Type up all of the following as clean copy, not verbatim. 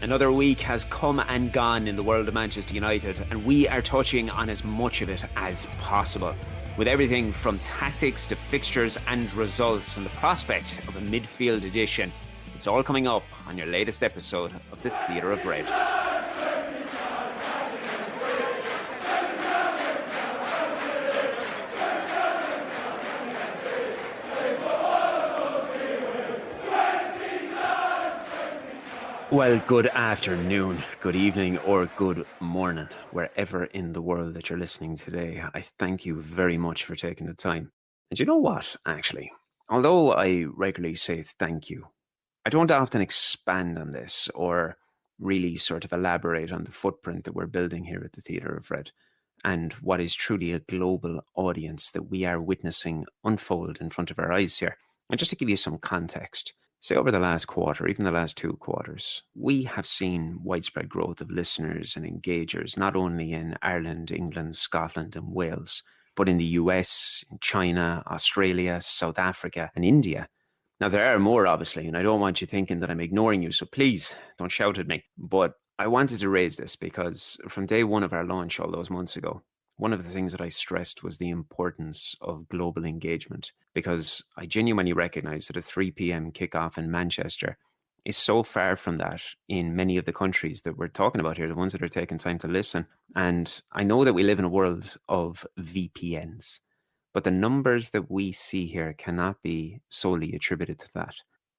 Another week has come and gone in the world of Manchester United, and we are touching on as much of it as possible. With everything from tactics to fixtures and results and the prospect of a midfield edition, it's all coming up on your latest episode of the Theatre of Red. Well, good afternoon, good evening, or good morning, wherever in the world that you're listening today. I thank you very much for taking the time. And you know what, actually? Although I regularly say thank you, I don't often expand on this or really sort of elaborate on the footprint that we're building here at the Theatre of Red and what is truly a global audience that we are witnessing unfold in front of our eyes here. And just to give you some context, say over the last quarter, even the last 2 quarters, we have seen widespread growth of listeners and engagers, not only in Ireland, England, Scotland and Wales, but in the US, in China, Australia, South Africa and India. Now, there are more, obviously, and I don't want you thinking that I'm ignoring you, so please don't shout at me. But I wanted to raise this because from day one of our launch all those months ago, one of the things that I stressed was the importance of global engagement, because I genuinely recognize that a 3 p.m. kickoff in Manchester is so far from that in many of the countries that we're talking about here, the ones that are taking time to listen. And I know that we live in a world of VPNs, but the numbers that we see here cannot be solely attributed to that.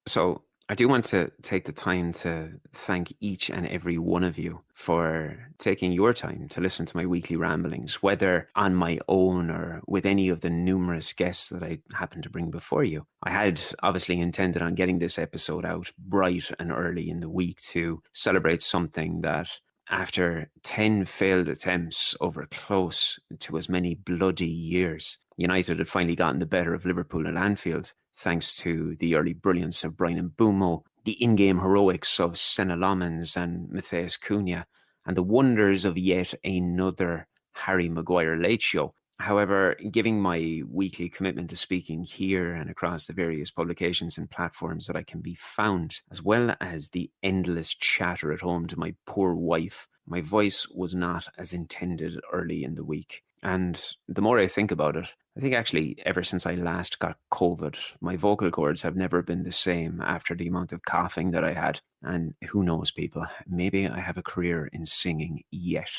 So I do want to take the time to thank each and every one of you for taking your time to listen to my weekly ramblings, whether on my own or with any of the numerous guests that I happen to bring before you. I had obviously intended on getting this episode out bright and early in the week to celebrate something that, after 10 failed attempts over close to as many bloody years, United had finally gotten the better of Liverpool at Anfield, thanks to the early brilliance of Brian Mbeumo, the in-game heroics of Senna Lomans and Matthias Cunha, and the wonders of yet another Harry Maguire late show. However, giving my weekly commitment to speaking here and across the various publications and platforms that I can be found, as well as the endless chatter at home to my poor wife, my voice was not as intended early in the week. And the more I think about it, I think actually ever since I last got COVID, my vocal cords have never been the same after the amount of coughing that I had. And who knows, people, maybe I have a career in singing yet.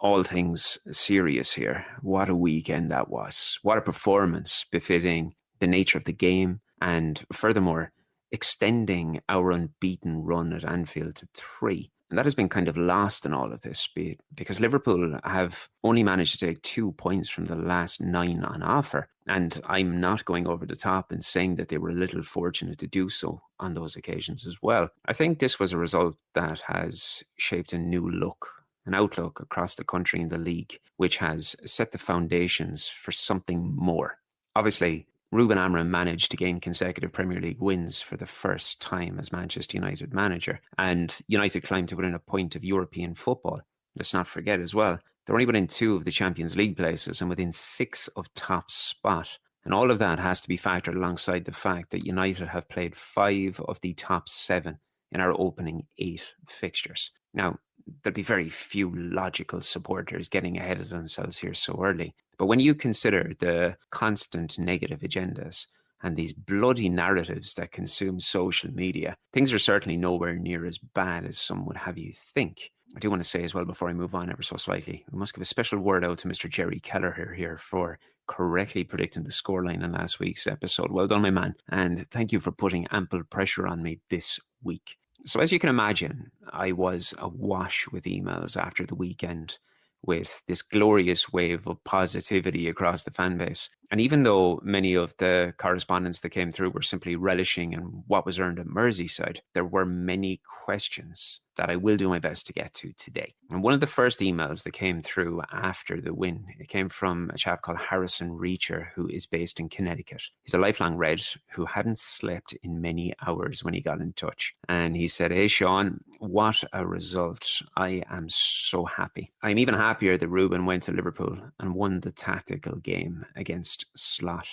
All things serious here. What a weekend that was. What a performance befitting the nature of the game. And furthermore, extending our unbeaten run at Anfield to 3. And that has been kind of lost in all of this, because Liverpool have only managed to take 2 points from the last 9 on offer. And I'm not going over the top and saying that they were a little fortunate to do so on those occasions as well. I think this was a result that has shaped a new look, an outlook across the country in the league, which has set the foundations for something more. Obviously, Ruben Amorim managed to gain consecutive Premier League wins for the first time as Manchester United manager, and United climbed to within a point of European football. Let's not forget as well, they're only within 2 of the Champions League places and within 6 of top spot. And all of that has to be factored alongside the fact that United have played 5 of the top 7 in our opening 8 fixtures. Now, there'll be very few logical supporters getting ahead of themselves here so early. But when you consider the constant negative agendas and these bloody narratives that consume social media, things are certainly nowhere near as bad as some would have you think. I do want to say as well, before I move on ever so slightly, we must give a special word out to Mr. Jerry Kelleher here for correctly predicting the scoreline in last week's episode. Well done, my man. And thank you for putting ample pressure on me this week. So as you can imagine, I was awash with emails after the weekend with this glorious wave of positivity across the fan base. And even though many of the correspondence that came through were simply relishing in what was earned at Merseyside, there were many questions that I will do my best to get to today. And one of the first emails that came through after the win, it came from a chap called Harrison Reacher, who is based in Connecticut. He's a lifelong Red who hadn't slept in many hours when he got in touch. And he said, "Hey, Shaun, what a result. I am so happy. I'm even happier that Ruben went to Liverpool and won the tactical game against Slot.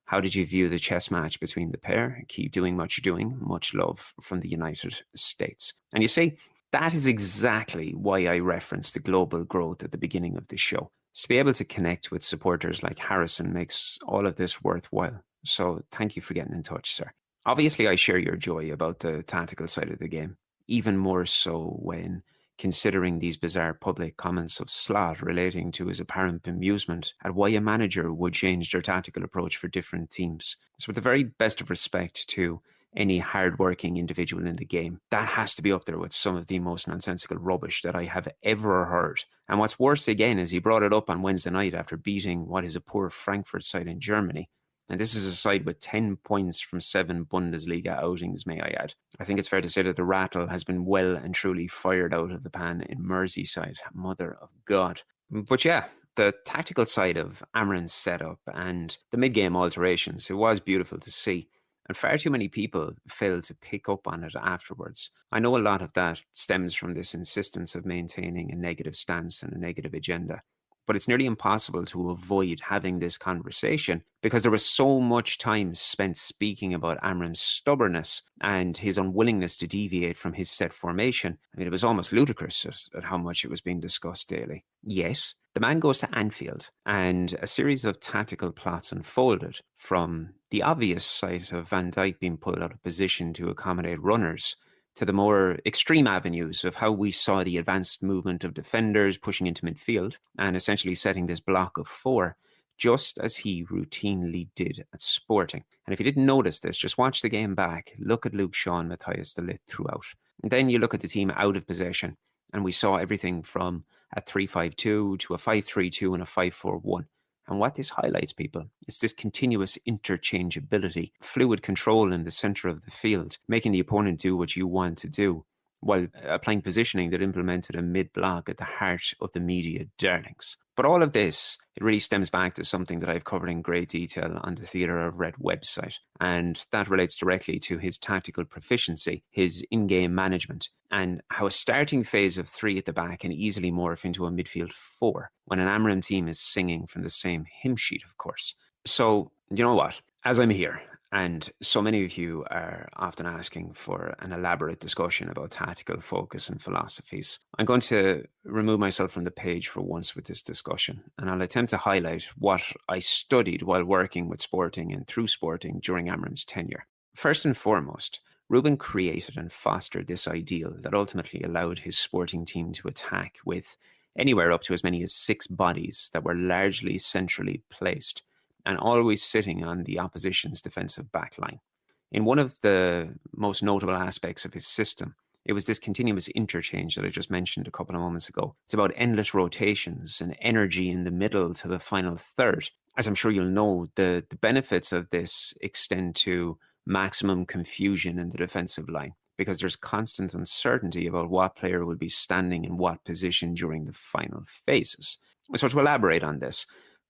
How did you view the chess match between the pair? Keep doing what you're doing. Much love from the United States." And you see, that is exactly why I referenced the global growth at the beginning of the show. So to be able to connect with supporters like Harrison makes all of this worthwhile. So thank you for getting in touch, sir. Obviously, I share your joy about the tactical side of the game, even more so when considering these bizarre public comments of Slot relating to his apparent bemusement at why a manager would change their tactical approach for different teams. So with the very best of respect to any hard-working individual in the game, that has to be up there with some of the most nonsensical rubbish that I have ever heard. And what's worse again is he brought it up on Wednesday night after beating what is a poor Frankfurt side in Germany. And this is a side with 10 points from 7 Bundesliga outings, may I add. I think it's fair to say that the rattle has been well and truly fired out of the pan in Merseyside. Mother of God. But yeah, the tactical side of Amrin's setup and the mid-game alterations, it was beautiful to see. And far too many people failed to pick up on it afterwards. I know a lot of that stems from this insistence of maintaining a negative stance and a negative agenda. But it's nearly impossible to avoid having this conversation because there was so much time spent speaking about Amram's stubbornness and his unwillingness to deviate from his set formation. I mean, it was almost ludicrous at how much it was being discussed daily. Yet, the man goes to Anfield and a series of tactical plots unfolded, from the obvious sight of Van Dijk being pulled out of position to accommodate runners to the more extreme avenues of how we saw the advanced movement of defenders pushing into midfield and essentially setting this block of 4, just as he routinely did at Sporting. And if you didn't notice this, just watch the game back, look at Luke Shaun, Matthias de Ligt throughout. And then you look at the team out of possession, and we saw everything from a 3-5-2 to a 5-3-2 and a 5-4-1. And what this highlights, people, is this continuous interchangeability, fluid control in the center of the field, making the opponent do what you want to do, while applying positioning that implemented a mid-block at the heart of the media darlings. But all of this, it really stems back to something that I've covered in great detail on the Theatre of Red website, and that relates directly to his tactical proficiency, his in-game management, and how a starting phase of 3 at the back can easily morph into a midfield 4 when an Amram team is singing from the same hymn sheet, of course. So, you know what? As I'm here, and so many of you are often asking for an elaborate discussion about tactical focus and philosophies, I'm going to remove myself from the page for once with this discussion, and I'll attempt to highlight what I studied while working with Sporting and through Sporting during Amram's tenure. First and foremost, Ruben created and fostered this ideal that ultimately allowed his Sporting team to attack with anywhere up to as many as 6 bodies that were largely centrally placed and always sitting on the opposition's defensive backline. In one of the most notable aspects of his system, it was this continuous interchange that I just mentioned a couple of moments ago. It's about endless rotations and energy in the middle to the final third. As I'm sure you'll know, the benefits of this extend to maximum confusion in the defensive line, because there's constant uncertainty about what player will be standing in what position during the final phases. So to elaborate on this,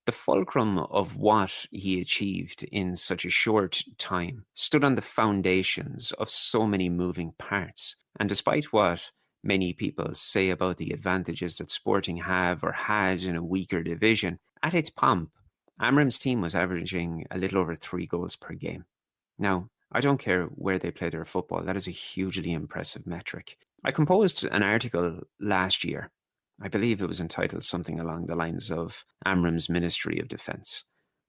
the fulcrum of what he achieved in such a short time stood on the foundations of so many moving parts. And despite what many people say about the advantages that Sporting have or had in a weaker division, at its pomp, Amram's team was averaging a little over 3 goals per game. Now, I don't care where they play their football, that is a hugely impressive metric. I composed an article last year. I believe it was entitled something along the lines of Amram's Ministry of Defence.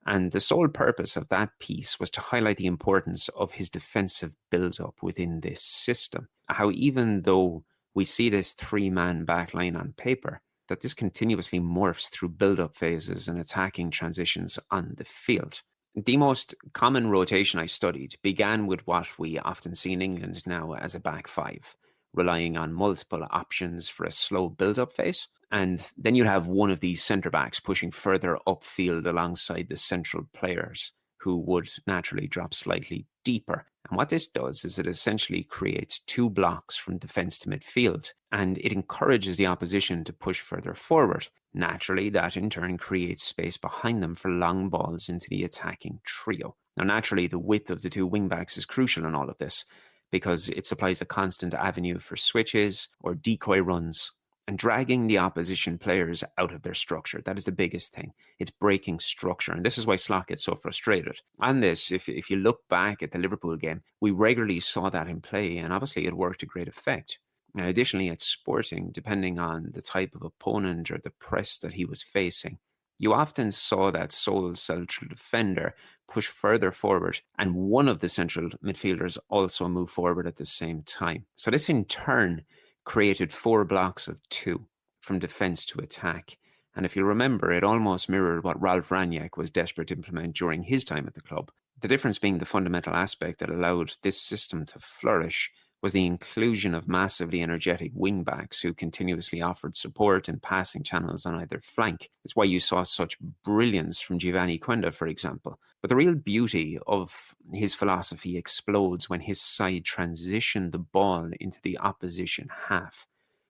And the sole purpose of that piece was to highlight the importance of his defensive build-up within this system. How even though we see this 3-man backline on paper, that this continuously morphs through build-up phases and attacking transitions on the field. The most common rotation I studied began with what we often see in England now as a back 5, relying on multiple options for a slow build-up phase. And then you'll have one of these centre-backs pushing further upfield alongside the central players, who would naturally drop slightly deeper. And what this does is it essentially creates 2 blocks from defence to midfield, and it encourages the opposition to push further forward. Naturally, that in turn creates space behind them for long balls into the attacking trio. Now, naturally, the width of the 2 wing-backs is crucial in all of this, because it supplies a constant avenue for switches or decoy runs and dragging the opposition players out of their structure. That is the biggest thing. It's breaking structure. And this is why Slot gets so frustrated. On this, if you look back at the Liverpool game, we regularly saw that in play, and obviously it worked to great effect. And additionally, at Sporting, depending on the type of opponent or the press that he was facing, you often saw that sole central defender push further forward, and one of the central midfielders also move forward at the same time. So this in turn created four blocks of two from defence to attack. And if you remember, it almost mirrored what Ralph Rangnick was desperate to implement during his time at the club. The difference being the fundamental aspect that allowed this system to flourish was the inclusion of massively energetic wing-backs who continuously offered support and passing channels on either flank. That's why you saw such brilliance from Giovanni Quenda, for example. But the real beauty of his philosophy explodes when his side transitioned the ball into the opposition half.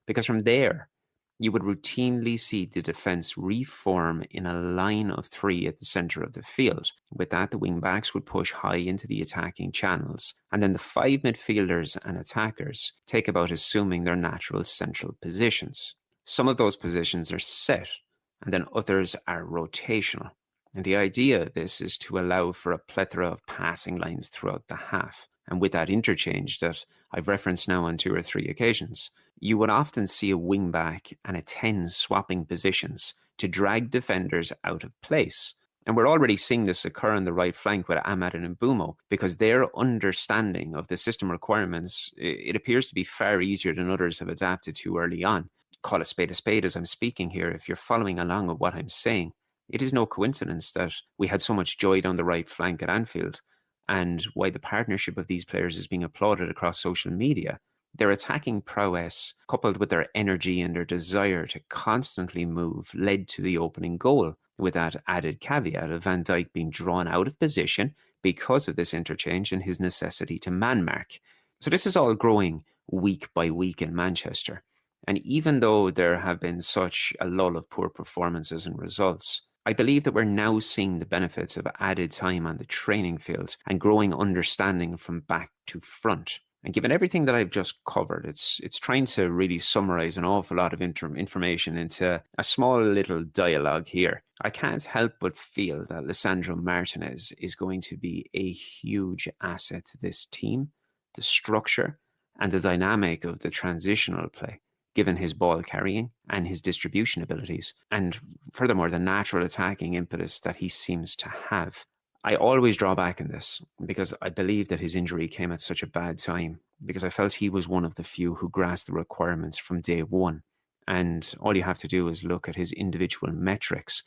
Because from there, you would routinely see the defence reform in a line of three at the centre of the field. With that, the wing-backs would push high into the attacking channels, and then the five midfielders and attackers take about assuming their natural central positions. Some of those positions are set, and then others are rotational. And the idea of this is to allow for a plethora of passing lines throughout the half. And with that interchange that I've referenced now on 2 or 3 occasions, you would often see a wing-back and a 10 swapping positions to drag defenders out of place. And we're already seeing this occur on the right flank with Ahmad and Mbumo, because their understanding of the system requirements, it appears to be far easier than others have adapted to early on. Call a spade as I'm speaking here. If you're following along with what I'm saying, it is no coincidence that we had so much joy down the right flank at Anfield, and why the partnership of these players is being applauded across social media. Their attacking prowess, coupled with their energy and their desire to constantly move, led to the opening goal, with that added caveat of Van Dijk being drawn out of position because of this interchange and his necessity to man-mark. So this is all growing week by week in Manchester. And even though there have been such a lull of poor performances and results, I believe that we're now seeing the benefits of added time on the training field and growing understanding from back to front. And given everything that I've just covered, it's trying to really summarize an awful lot of information into a small little dialogue here. I can't help but feel that Lisandro Martinez is going to be a huge asset to this team, the structure and the dynamic of the transitional play, given his ball carrying and his distribution abilities, and furthermore, the natural attacking impetus that he seems to have. I always draw back in this because I believe that his injury came at such a bad time, because I felt he was one of the few who grasped the requirements from day one. And all you have to do is look at his individual metrics,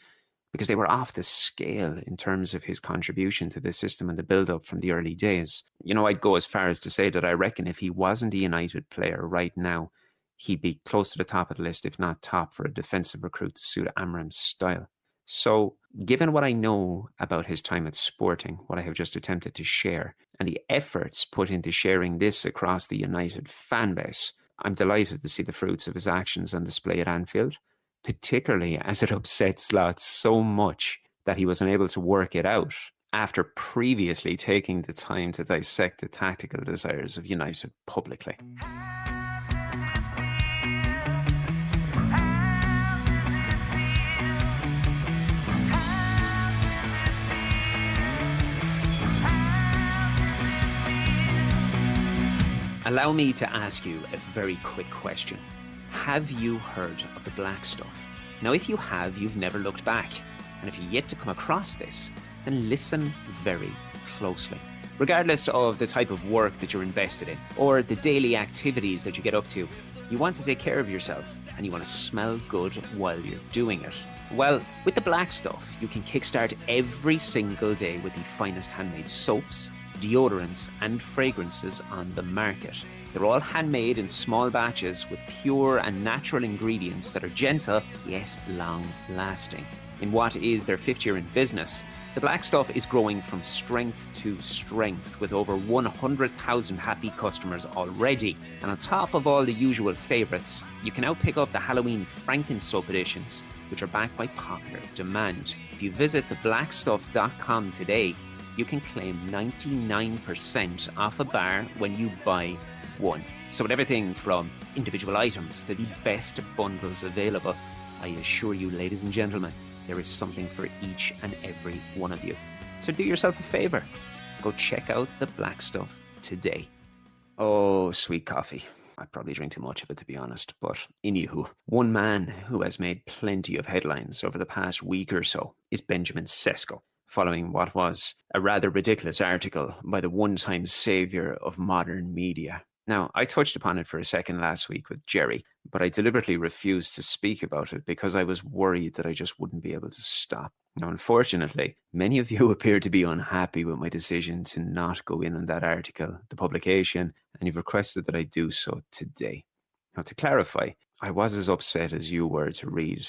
because they were off the scale in terms of his contribution to the system and the build-up from the early days. You know, I'd go as far as to say that I reckon if he wasn't a United player right now, he'd be close to the top of the list, if not top, for a defensive recruit to suit Amram's style. So, given what I know about his time at Sporting, what I have just attempted to share, and the efforts put into sharing this across the United fan base, I'm delighted to see the fruits of his actions on display at Anfield, particularly as it upset Slot so much that he was unable to work it out after previously taking the time to dissect the tactical desires of United publicly. Allow me to ask you a very quick question. Have you heard of the black stuff? Now, if you have, you've never looked back. And if you're yet to come across this, then listen very closely. Regardless of the type of work that you're invested in or the daily activities that you get up to, you want to take care of yourself and you want to smell good while you're doing it. Well, with the black stuff, you can kickstart every single day with the finest handmade soaps, deodorants and fragrances on the market. They're all handmade in small batches with pure and natural ingredients that are gentle yet long-lasting. In what is their 5th year in business, the black stuff is growing from strength to strength with over 100,000 happy customers already. And on top of all the usual favourites, you can now pick up the Halloween Franken-Soap editions, which are backed by popular demand. If you visit theblackstuff.com today, you can claim 99% off a bar when you buy one. So with everything from individual items to the best bundles available, I assure you, ladies and gentlemen, there is something for each and every one of you. So do yourself a favour. Go check out the black stuff today. Oh, sweet coffee. I probably drink too much of it, to be honest. But anywho, one man who has made plenty of headlines over the past week or so is Benjamin Sesko, following what was a rather ridiculous article by the one-time savior of modern media. Now, I touched upon it for a second last week with Jerry, but I deliberately refused to speak about it because I was worried that I just wouldn't be able to stop. Now, unfortunately, many of you appear to be unhappy with my decision to not go in on that article, the publication, and you've requested that I do so today. Now, to clarify, I was as upset as you were to read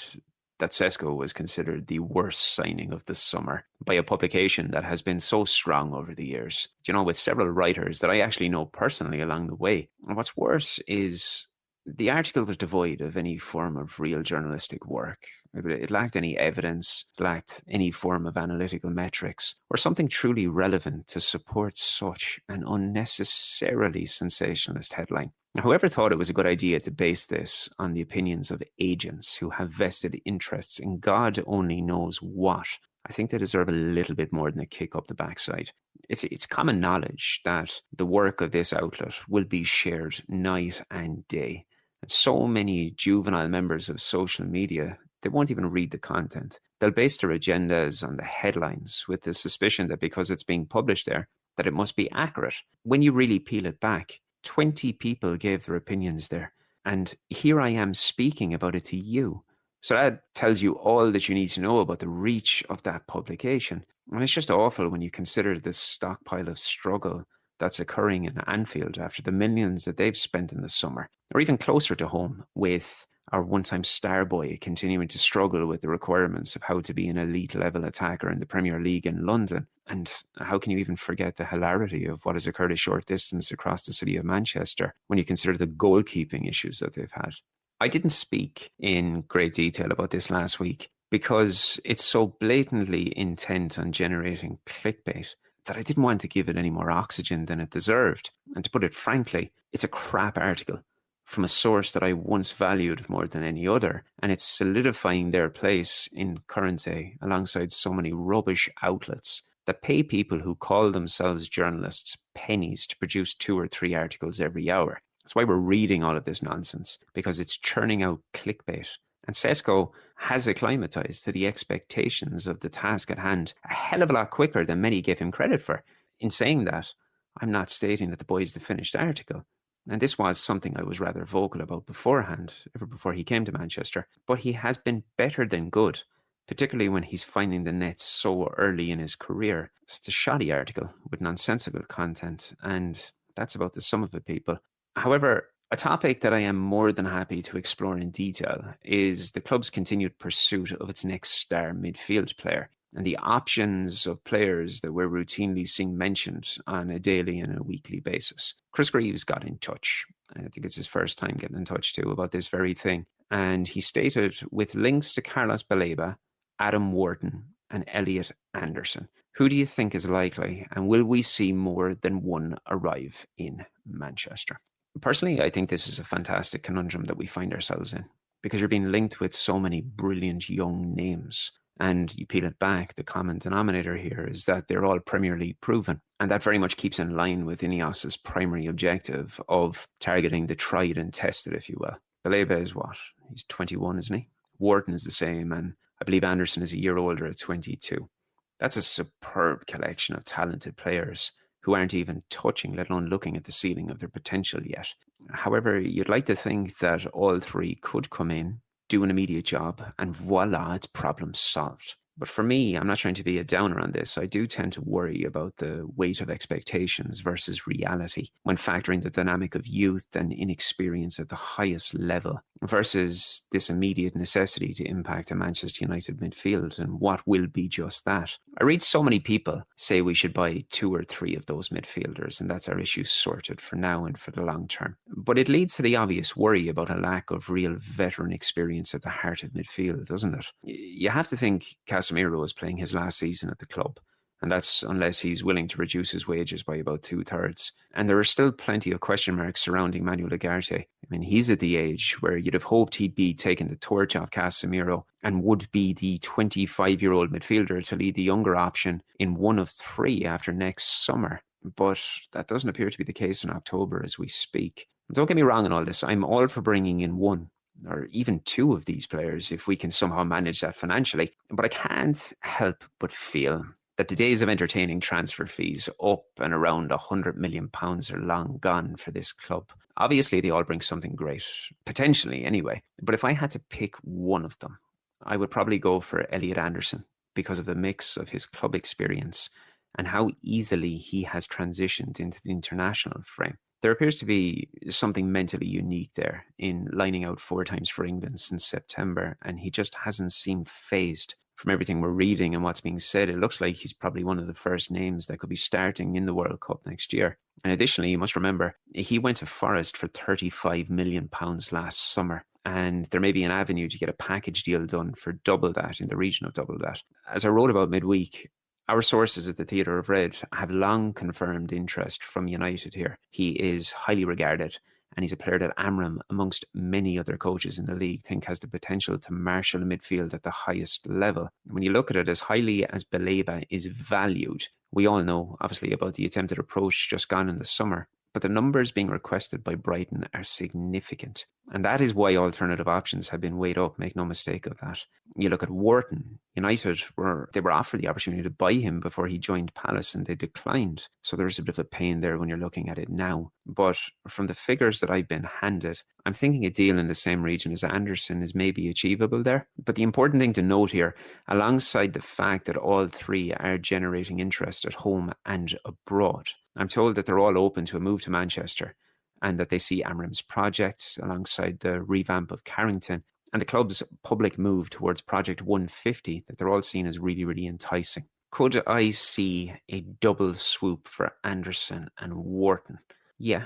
that Sesko was considered the worst signing of the summer by a publication that has been so strong over the years. With several writers that I actually know personally along the way. And what's worse is the article was devoid of any form of real journalistic work. It lacked any evidence, lacked any form of analytical metrics, or something truly relevant to support such an unnecessarily sensationalist headline. Now, whoever thought it was a good idea to base this on the opinions of agents who have vested interests in God only knows what, I think they deserve a little bit more than a kick up the backside. It's common knowledge that the work of this outlet will be shared night and day. And so many juvenile members of social media, they won't even read the content. They'll base their agendas on the headlines with the suspicion that because it's being published there, that it must be accurate. When you really peel it back, 20 people gave their opinions there. And here I am speaking about it to you. So that tells you all that you need to know about the reach of that publication. And it's just awful when you consider the stockpile of struggle that's occurring in Anfield after the millions that they've spent in the summer, or even closer to home with our one-time star boy continuing to struggle with the requirements of how to be an elite level attacker in the Premier League in London. And how can you even forget the hilarity of what has occurred a short distance across the city of Manchester when you consider the goalkeeping issues that they've had? I didn't speak in great detail about this last week because it's so blatantly intent on generating clickbait that I didn't want to give it any more oxygen than it deserved. And to put it frankly, it's a crap article from a source that I once valued more than any other, and it's solidifying their place in current day alongside so many rubbish outlets that pay people who call themselves journalists pennies to produce 2 or 3 articles every hour. That's why we're reading all of this nonsense, because it's churning out clickbait. And Sesko has acclimatized to the expectations of the task at hand a hell of a lot quicker than many give him credit for. In saying that, I'm not stating that the boy is the finished article. And this was something I was rather vocal about beforehand, ever before he came to Manchester. But he has been better than good, particularly when he's finding the net so early in his career. It's a shoddy article with nonsensical content, and that's about the sum of it, people. However, a topic that I am more than happy to explore in detail is the club's continued pursuit of its next star midfield player and the options of players that we're routinely seeing mentioned on a daily and a weekly basis. Chris Greaves got in touch. I think it's his first time getting in touch too about this very thing. And he stated with links to Carlos Baleba, Adam Wharton and Elliot Anderson. Who do you think is likely, and will we see more than one arrive in Manchester? Personally, I think this is a fantastic conundrum that we find ourselves in, because you're being linked with so many brilliant young names. And you peel it back, the common denominator here is that they're all Premier League proven. And that very much keeps in line with Ineos's primary objective of targeting the tried and tested, if you will. Baleba is what? He's 21, isn't he? Wharton is the same, and I believe Anderson is a year older at 22. That's a superb collection of talented players who aren't even touching, let alone looking at the ceiling of their potential yet. However, you'd like to think that all three could come in, do an immediate job, and voila, it's problem solved. But for me, I'm not trying to be a downer on this. I do tend to worry about the weight of expectations versus reality when factoring the dynamic of youth and inexperience at the highest level versus this immediate necessity to impact a Manchester United midfield and what will be just that. I read so many people say we should buy 2 or 3 of those midfielders and that's our issue sorted for now and for the long term. But it leads to the obvious worry about a lack of real veteran experience at the heart of midfield, doesn't it? You have to think Casemiro is playing his last season at the club. And that's unless he's willing to reduce his wages by about 2/3. And there are still plenty of question marks surrounding Manuel Ugarte. I mean, he's at the age where you'd have hoped he'd be taking the torch off Casemiro and would be the 25-year-old midfielder to lead the younger option in one of 3 after next summer. But that doesn't appear to be the case in October as we speak. Don't get me wrong in all this. I'm all for bringing in one or even two of these players if we can somehow manage that financially. But I can't help but feel that the days of entertaining transfer fees up and around £100 million are long gone for this club. Obviously, they all bring something great, potentially anyway. But if I had to pick one of them, I would probably go for Elliot Anderson because of the mix of his club experience and how easily he has transitioned into the international frame. There appears to be something mentally unique there in lining out 4 times for England since September, and he just hasn't seemed phased. From everything we're reading and what's being said, it looks like he's probably one of the first names that could be starting in the World Cup next year. And additionally, you must remember, he went to Forest for £35 million last summer. And there may be an avenue to get a package deal done for double that, in the region of double that. As I wrote about midweek, our sources at the Theatre of Red have long confirmed interest from United here. He is highly regarded, and he's a player that Amram, amongst many other coaches in the league, think has the potential to marshal a midfield at the highest level. When you look at it, as highly as Baleba is valued, we all know, obviously, about the attempted approach just gone in the summer, but the numbers being requested by Brighton are significant. And that is why alternative options have been weighed up, make no mistake of that. You look at Wharton, United were offered the opportunity to buy him before he joined Palace and they declined. So there's a bit of a pain there when you're looking at it now. But from the figures that I've been handed, I'm thinking a deal in the same region as Anderson is maybe achievable there. But the important thing to note here, alongside the fact that all three are generating interest at home and abroad, I'm told that they're all open to a move to Manchester and that they see Amram's project alongside the revamp of Carrington and the club's public move towards Project 150, that they're all seen as really, really enticing. Could I see a double swoop for Anderson and Wharton? Yeah,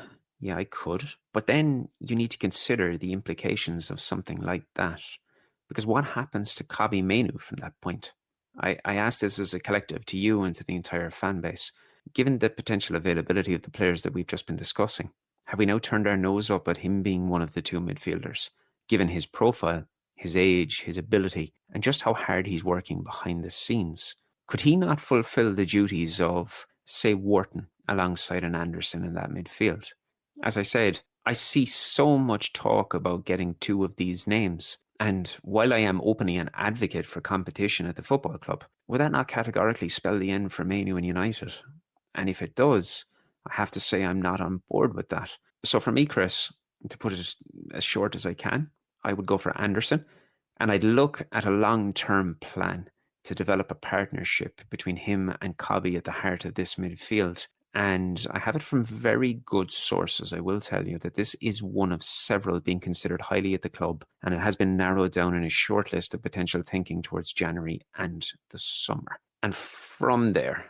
I could. But then you need to consider the implications of something like that. Because what happens to Kobbie Mainoo from that point? I ask this as a collective to you and to the entire fan base. Given the potential availability of the players that we've just been discussing, have we now turned our nose up at him being one of the two midfielders? Given his profile, his age, his ability, and just how hard he's working behind the scenes, could he not fulfill the duties of, say, Wharton alongside an Anderson in that midfield? As I said, I see so much talk about getting two of these names. And while I am openly an advocate for competition at the football club, would that not categorically spell the end for Mainoo and United? And if it does, I have to say I'm not on board with that. So for me, Chris, to put it as short as I can, I would go for Anderson, and I'd look at a long-term plan to develop a partnership between him and Kobbie at the heart of this midfield. And I have it from very good sources, I will tell you, that this is one of several being considered highly at the club, and it has been narrowed down in a short list of potential thinking towards January and the summer. And from there,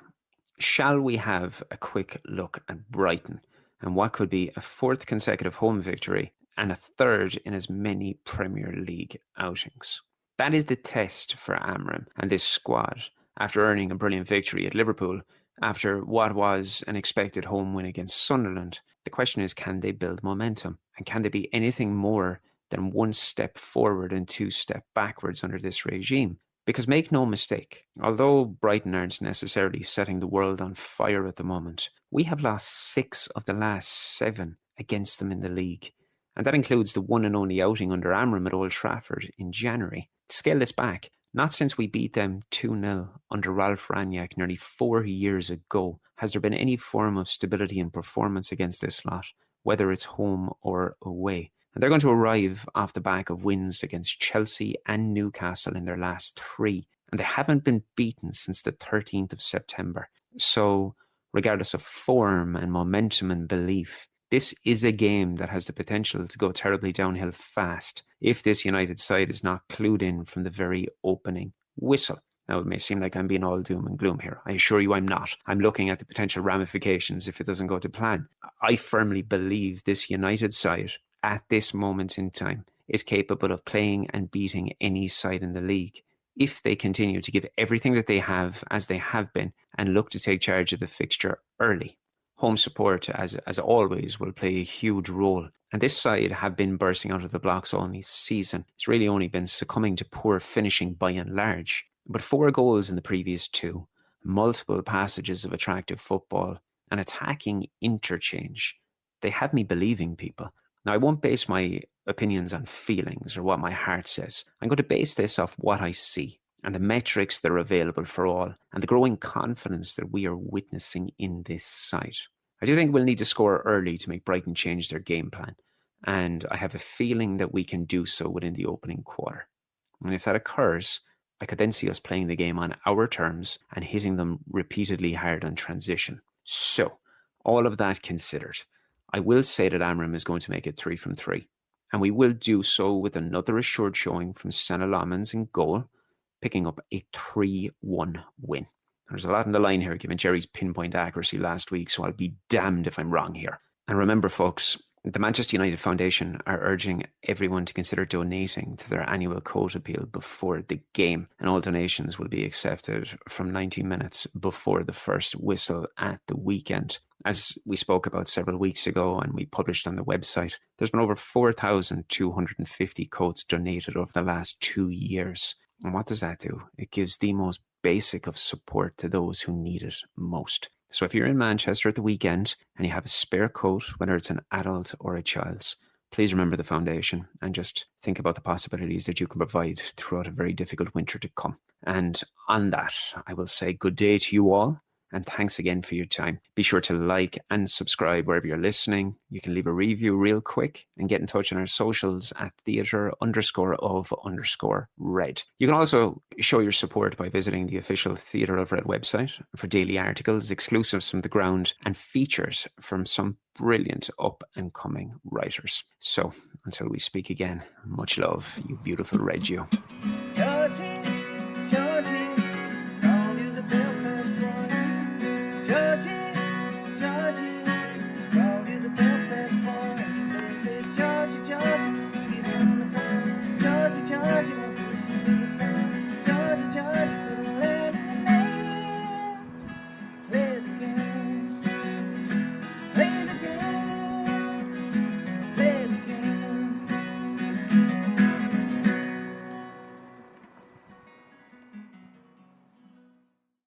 shall we have a quick look at Brighton and what could be a fourth consecutive home victory and a third in as many Premier League outings? That is the test for Amram and this squad after earning a brilliant victory at Liverpool, after what was an expected home win against Sunderland. The question is, can they build momentum? And can they be anything more than one step forward and two steps backwards under this regime? Because make no mistake, although Brighton aren't necessarily setting the world on fire at the moment, we have lost 6 of the last 7 against them in the league. And that includes the one and only outing under Amram at Old Trafford in January. To scale this back, not since we beat them 2-0 under Ralph Rangnick nearly 4 years ago has there been any form of stability in performance against this lot, whether it's home or away. And they're going to arrive off the back of wins against Chelsea and Newcastle in their last 3. And they haven't been beaten since the 13th of September. So regardless of form and momentum and belief, this is a game that has the potential to go terribly downhill fast if this United side is not clued in from the very opening whistle. Now, it may seem like I'm being all doom and gloom here. I assure you I'm not. I'm looking at the potential ramifications if it doesn't go to plan. I firmly believe this United side at this moment in time is capable of playing and beating any side in the league if they continue to give everything that they have as they have been and look to take charge of the fixture early. Home support, as always, will play a huge role. And this side have been bursting out of the blocks all this season. It's really only been succumbing to poor finishing by and large. But 4 goals in the previous 2, multiple passages of attractive football, and attacking interchange. They have me believing, people. Now, I won't base my opinions on feelings or what my heart says. I'm going to base this off what I see and the metrics that are available for all and the growing confidence that we are witnessing in this side. I do think we'll need to score early to make Brighton change their game plan, and I have a feeling that we can do so within the opening quarter. And if that occurs, I could then see us playing the game on our terms and hitting them repeatedly hard on transition. So, all of that considered, I will say that Amram is going to make it 3 from 3. And we will do so with another assured showing from Senna Lomans in goal, picking up a 3-1 win. There's a lot on the line here, given Jerry's pinpoint accuracy last week, so I'll be damned if I'm wrong here. And remember, folks, the Manchester United Foundation are urging everyone to consider donating to their annual coat appeal before the game, and all donations will be accepted from 90 minutes before the first whistle at the weekend. As we spoke about several weeks ago and we published on the website, there's been over 4,250 coats donated over the last 2 years. And what does that do? It gives the most basic of support to those who need it most. So if you're in Manchester at the weekend and you have a spare coat, whether it's an adult or a child's, please remember the foundation and just think about the possibilities that you can provide throughout a very difficult winter to come. And on that, I will say good day to you all. And thanks again for your time. Be sure to like and subscribe wherever you're listening. You can leave a review real quick and get in touch on our socials at theatre_of_red. You can also show your support by visiting the official Theatre of Red website for daily articles, exclusives from the ground, and features from some brilliant up and coming writers. So until we speak again, much love, you beautiful Reggio.